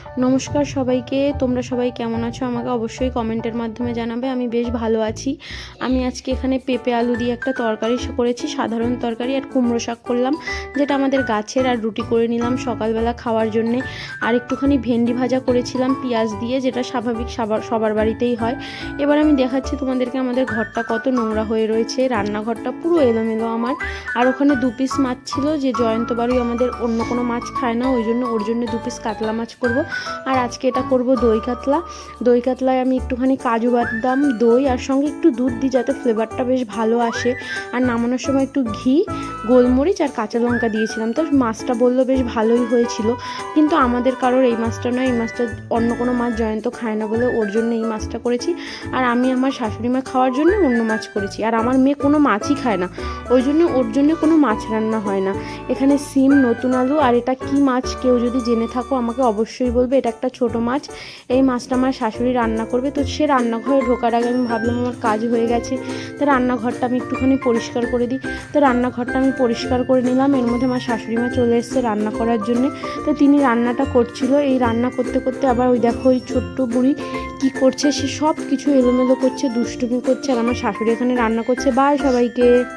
নমস্কার সবাইকে। তোমরা সবাই কেমন আছো আমাকে অবশ্যই কমেন্টের মাধ্যমে জানাবে। আমি বেশ ভালো আছি। আমি আজকে এখানে পেঁপে আলু দিয়ে একটা তরকারি করেছি, সাধারণ তরকারি, আর কুমড়ো শাক করলাম যেটা আমাদের গাছের, আর রুটি করে নিলাম সকালবেলা খাওয়ার জন্যে। আর একটুখানি ভেন্ডি ভাজা করেছিলাম পেঁয়াজ দিয়ে, যেটা স্বাভাবিক সবার বাড়িতেই হয়। এবার আমি দেখাচ্ছি তোমাদেরকে আমাদের ঘরটা কত নোংরা হয়ে রয়েছে, রান্নাঘরটা পুরো এলোমেলো আমার। আর ওখানে 2 পিস মাছ ছিল, যে জয়ন্ত বাড়ি আমাদের অন্য কোনো মাছ খায় না, ওই জন্য ওর জন্য 2 পিস কাতলা মাছ করব। আর আজকে এটা করব দই কাতলা। দই কাতলায় আমি একটুখানি কাজু বাদাম, দই আর সঙ্গে একটু দুধ দিই যাতে ফ্লেভারটা বেশ ভালো আসে। আর নামানোর সময় একটু ঘি, গোলমরিচ আর কাঁচা লঙ্কা দিয়েছিলাম। তো মাছটা বললো বেশ ভালোই হয়েছিল, কিন্তু আমাদের কারোর এই মাছটা নয়, এই মাছটা অন্য কোনো মাছ জয়ন্ত খায় না বলে ওর জন্য এই মাছটা করেছি। আর আমি আমার শাশুড়ি মা খাওয়ার জন্য অন্য মাছ করেছি। আর আমার মেয়ে কোনো মাছই খায় না, ওই জন্য ওর জন্য কোনো মাছ রান্না হয় না। এখানে সিম, নতুন আলু, আর এটা কি মাছ কেউ যদি জেনে থাকো আমাকে অবশ্যই বলবে। এটা একটা ছোট মাছ। এই মাছটা আমার শাশুড়ি রান্না করবে। তো সে রান্নাঘরে ঢোকার আগে আমি ভাবলাম আমার কাজ হয়ে গেছে, তো রান্নাঘরটা আমি একটুখানি পরিষ্কার করে দিই। তো রান্নাঘরটা আমি পরিষ্কার করে নিলাম। এর মধ্যে আমার শাশুড়ি মা চলে এসেছে রান্না করার জন্যে। তো তিনি রান্নাটা করছিল। এই রান্না করতে করতে আবার ওই দেখো ওই ছোট্ট বুড়ি কি করছে, সে সব কিছু এলোমেলো করছে, দুষ্টুমি করছে। আর আমার শাশুড়ি এখানে রান্না করছে। বাই সবাইকে।